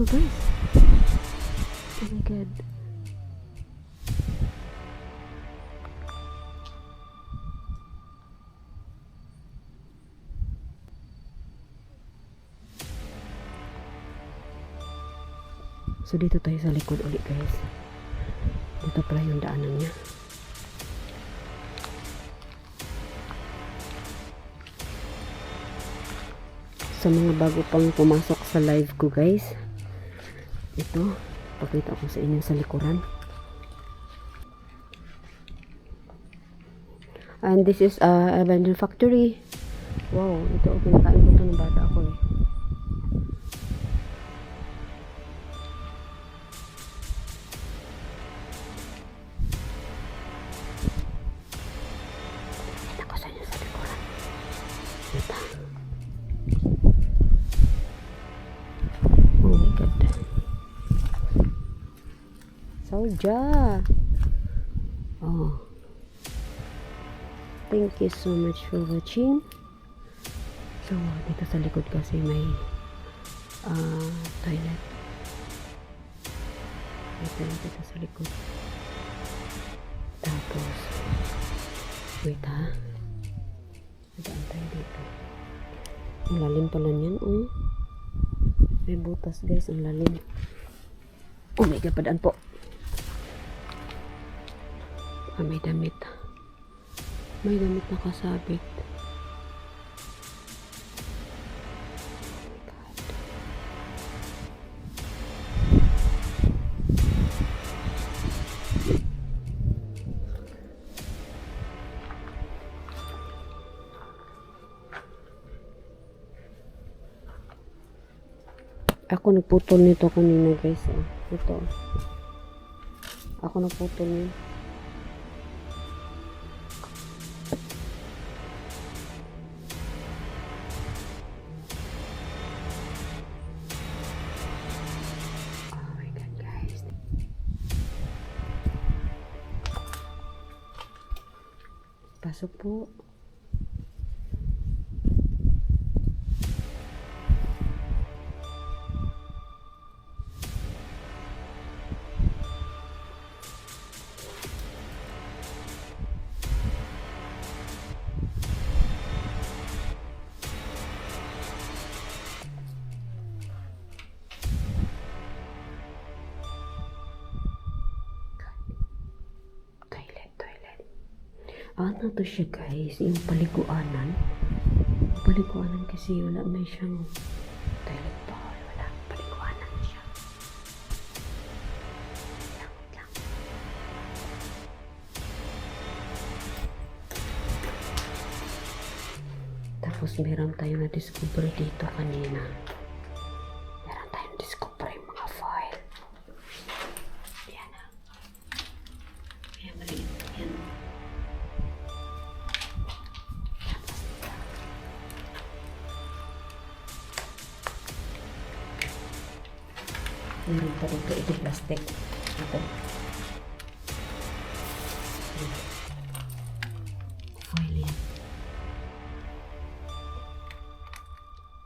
guys. Oh my god. So dito tayo sa likod ulit guys. Dito pala yung daanan niya. Sa mga bago pang pumasok sa live ko guys, ito, pakita ko sa inyo sa likuran. And this is a abandoned factory. Wow, ito pinakain ko ito ng bata ako eh. Pakita ko sa inyo sa likuran. Ito. Oh my god. Soldier. Oh. Thank you so much for watching. So, dito sa likod kasi may toilet. May toilet dito sa likod. Tapos, wait ha. Nadaan tayo dito. Ang lalim pala niyan, oh. May butas guys, ang lalim. Oh my god, padaan po. May damit. May damit na kasabit. Ako nagputol nito kanina guys. Ito. Ako nagputol nito. Oh my god guys. Pasok po. Ano to siya guys, yung paliguanan. Paliguanan kasi wala may siyang toilet bowl, wala. Paliguanan siya. Wait lang. Tapos meron tayo na-discover dito kanina. Meron tayong discover yung mga file. Yan na. Ayan, maliit. Yan. Meron pa dito, ito plastic. Ito. Foil yan.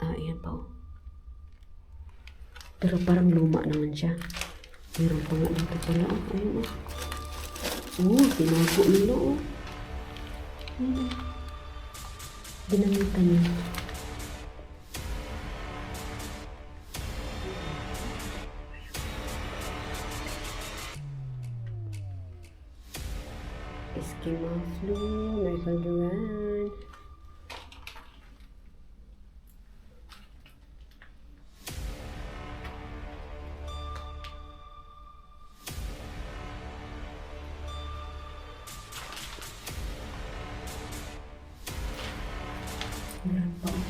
Ayan pa oh. Pero parang luma naman siya. Meron pa nga dito pala oh. Ayun oh. Oh, tinago nila oh. Ayun oh. Ginamitan niya. Eskimo flu, Michael Duran. Meron pa ako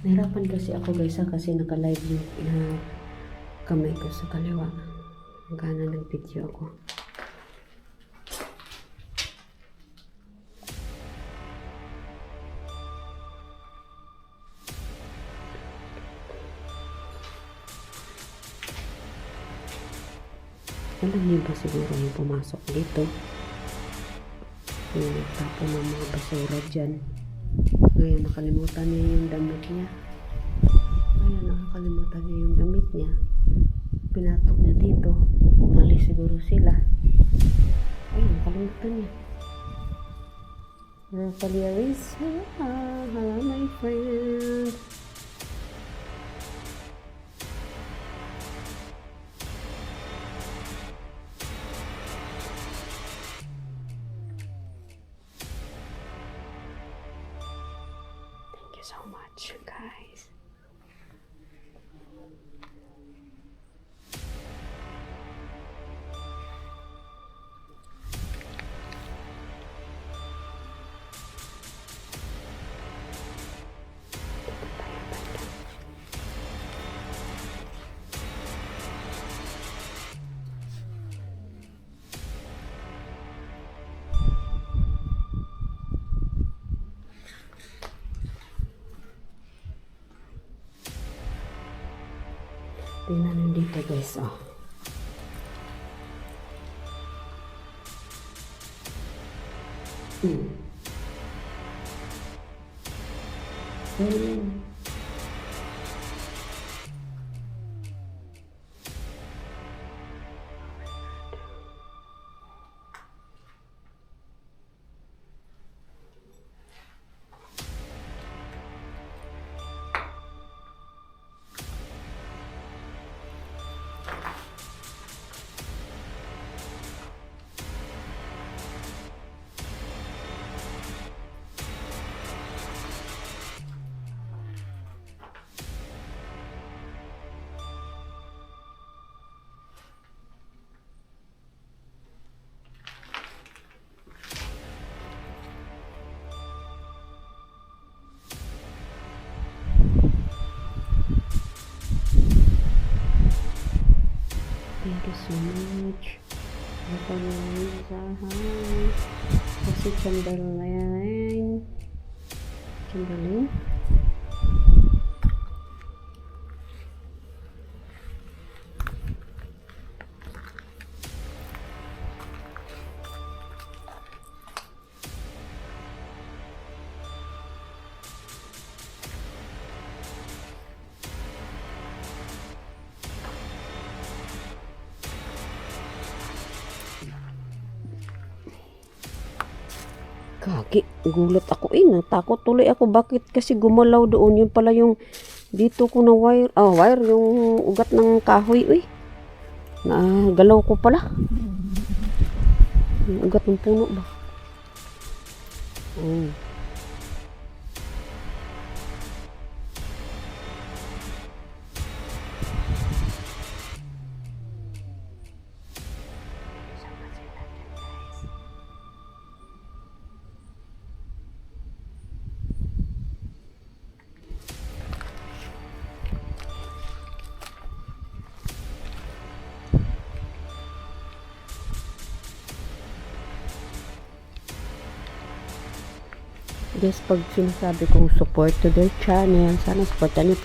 nahirapan kasi ako guys kasi naka-live yung kamay ko sa kaliwa. Gana ng video ako. Alam niyo ba siguro yung pumasok dito? Yung nagtapon ng mga basura dyan. Ngayon nakalimutan niya yung damit niya. nakalimutan niya yung damit niya. Pinatok niya dito. Umalis siguro sila. Ay, nakalimutan niya. Rosalia Risa, hello my friend. Thank you so much, guys. Tingnan nyo dito guys, oh. Thank you so much. Kasi Chamberlain. Kaki, gulat ako natakot tuloy ako. Bakit kasi gumalaw doon? Yun pala yung dito ko na wire. Wire, yung ugat ng kahoy. Uy, nagalaw ko pala. Yung ugat ng puno ba? Guys, pag sinasabi kong support to their channel, sana supportan niyo.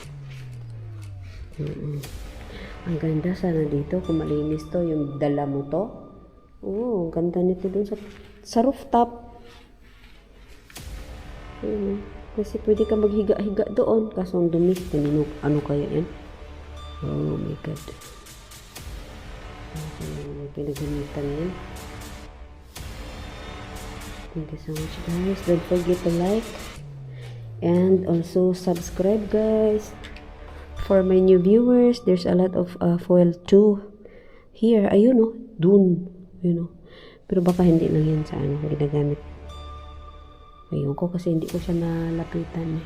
Ang ganda sana dito, kung malinis to, yung dala mo to. Ang ganda nito dun sa rooftop. Kasi pwede ka maghiga-higa doon. Kaso ang dumi, ano kaya yan? Oh my god. Pinagamitan yan. Thank you so much guys. Don't forget to like and also subscribe guys. For my new viewers, there's a lot of foil too here. Ayun dun. Pero baka hindi lang yan sa ginagamit. Ayun ko kasi hindi ko siya nalapitan eh.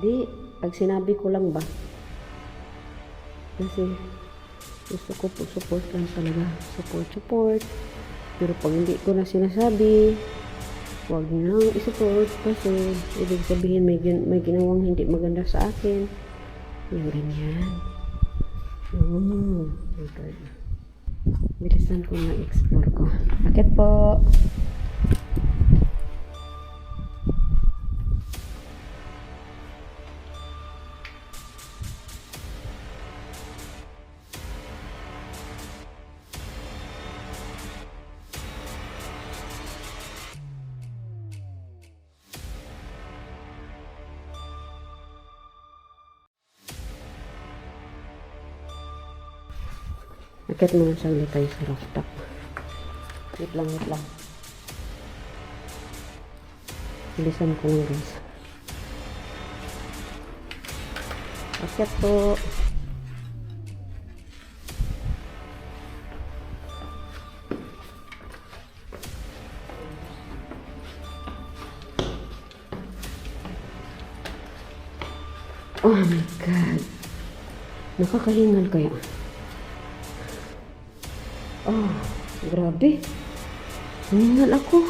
Di, pag sinabi ko lang ba, kasi gusto ko po support lang talaga. Support. Pero pag hindi ko na sinasabi, huwag niyo nang isupport kasi ibig sabihin may ginawang hindi maganda sa akin. Yung ganyan. Oh my God. Bilisan ko na explore ko. Bakit po? Akit mga saglit tayo sa rooftop. Wait lang. Bilisan ko lang guys. Akit po. Oh my God. Nakakahingal kaya. Oh, grabe. Hiningal ako.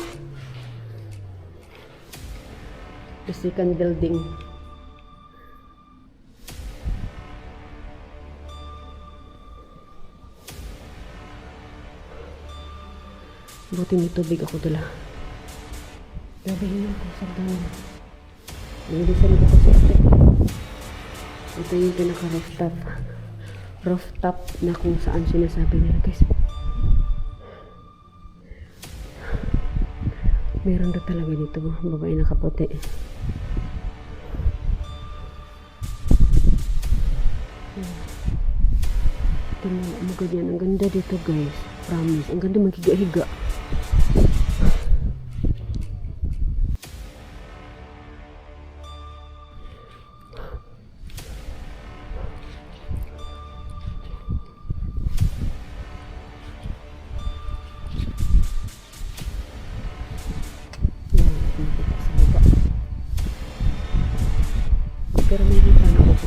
The second building. Buti may tubig ako dala. Grabe hingal ko sa dalan. Nilisan ko kasi ate. Ito yung pinaka-rooftop. Rooftop na kung saan sinasabi nila guys. Meron na talaga dito, babae na kapote. Tingnan mo ganyan, ang ganda dito guys. Promise, ang ganda maghiga-higa. Pero meron pa na ako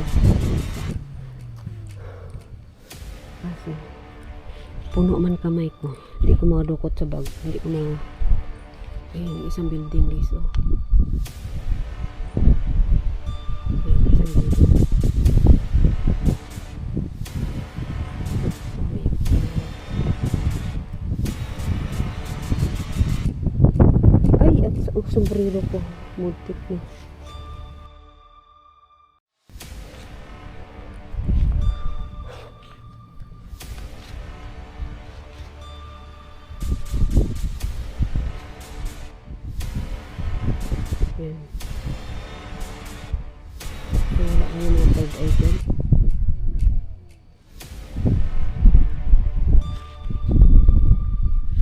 kaso puno man kamay ko, hindi ko makadukot sa bag, hindi ko na ayun, isang building guys. Oh, ayun, isang building. Ay, at sa sombrero ko multik na. Yan. So, wala ko yung mga third eye dyan.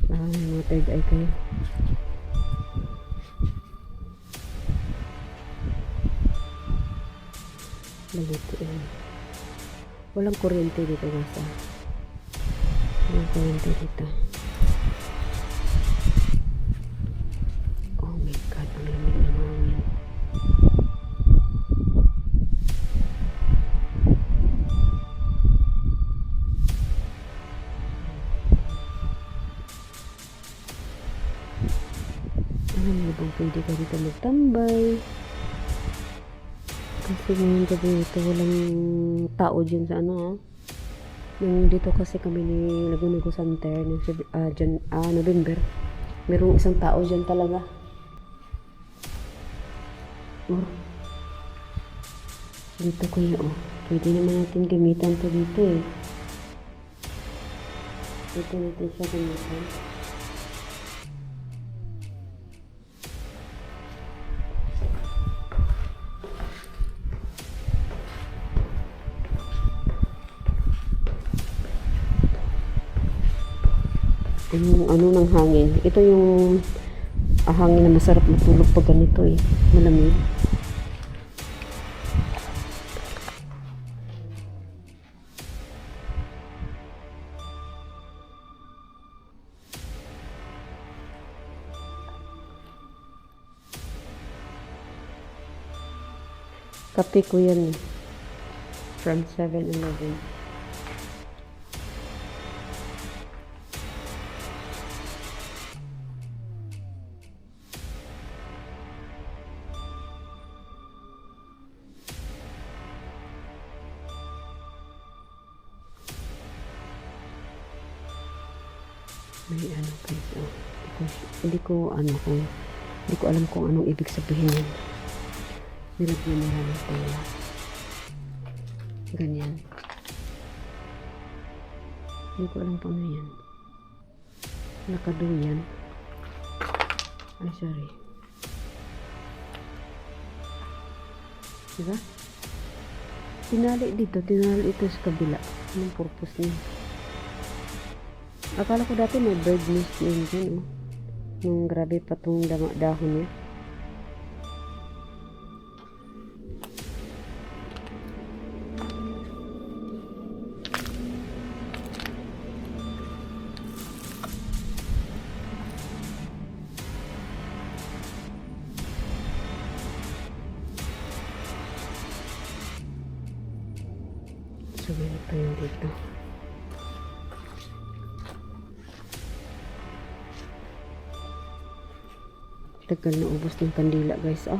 Wala ko yung mga third eye kayo. Malito yan. Walang kuryente dito guys. Walang kuryente dito. Oh my God, ang lamig ng hangin. Alam mo bang pwede ka dito magtambay? Kasi ngayong gabi ito walang tao dyan sa ano. Nung dito kasi kami ni Laguna Center November. Merong isang tao dyan talaga. Oh. Dito kaya pwede naman natin gamitan to dito eh. Dito natin siya gamitan. Yung ano ng hangin. Ito yung hangin na masarap matulog pag ganito eh. Malamig. Kape ko yan eh. From 7-Eleven. May ano guys, hindi ko alam kung anong ibig sabihin yun. Nilagyan nila ng tela. Ganyan. Hindi ko alam kung ano yan. Nakaduyan. Ay, sorry. Diba? Tinali ito sa kabila. Anong purpose niya? Akala ko dati may bird nest yun dyan, oh. Nung grabe pa tong dahon niya. So, ganito pa yun dito. Tagal na ubos ng kandila guys, oh.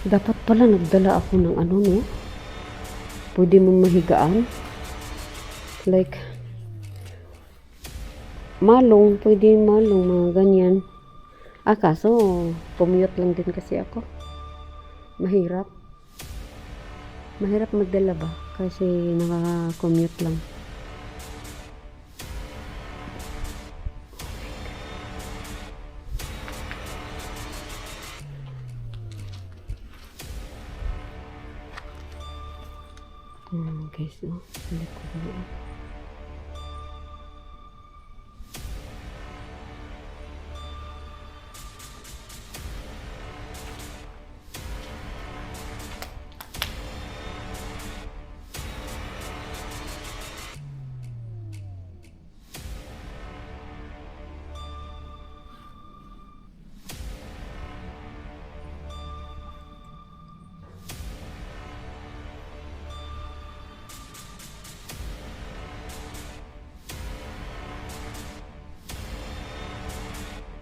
Dapat pala nagdala ako ng ano, no? Pwede mong mahigaan. Like, malong, pwede malong, mga ganyan. Kaso, pumiyot lang din kasi ako. Mahirap. Mahirap magdala ba? Kasi nakaka-commute lang. Guys, oh, sa likod mo, oh.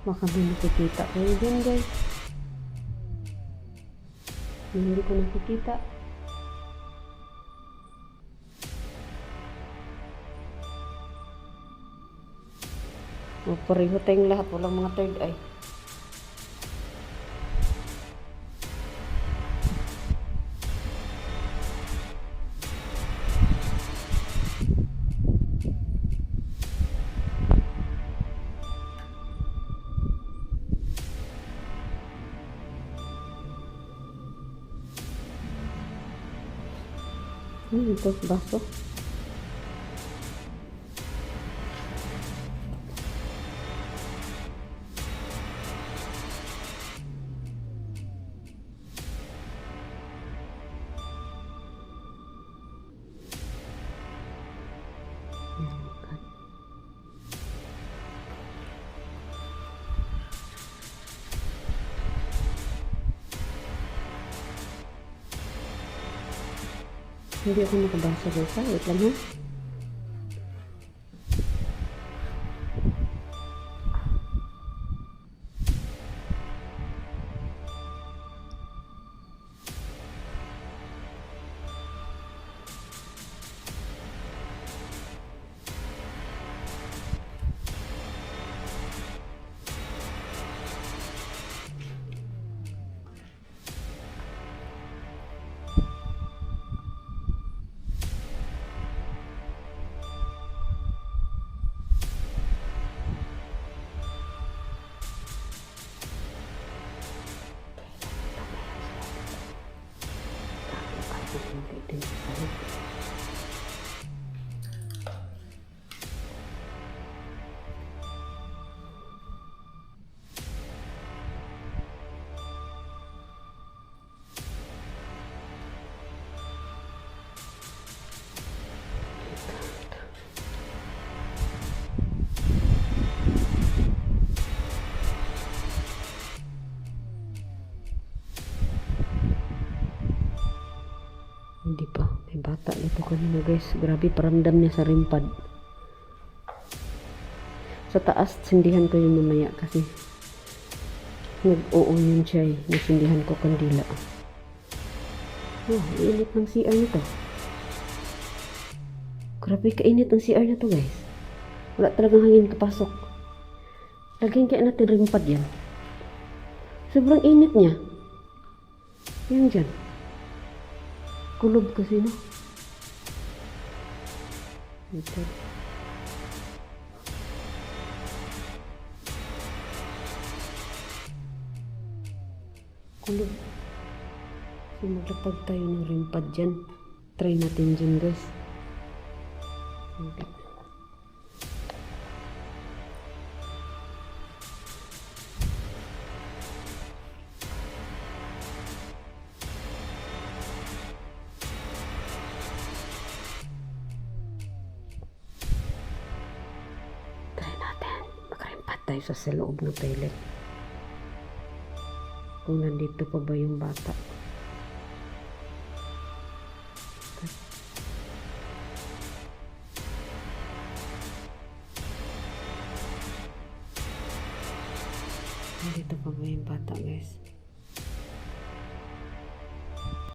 Baka may nakikita kayo dyan guys. Hindi ko nakikita. Pareho tayong lahat. Walang mga third eye. Ito, baso. Hindi ako nakabasa guys, ha? Wait lang, ha? May bata dito kanina guys. Grabe paramdam niya sa rimpad. Sa taas, sindihan ko yung mamaya kasi nag-oo yun siya eh. Nasindihan ko kandila. Oh, init ng CR nito. Grabe kainit ang CR na to guys. Wala talagang hangin kapasok. Lagyan kaya natin rimpad yan. Sobrang init niya. Yan dyan. Kulob kasi no. Ito. Kulob. So maglapag tayo ng rimpad dyan. Try natin dyan guys. Okay. Tayo sa loob ng toilet. Kung nandito pa ba yung bata. Nandito pa ba yung bata guys?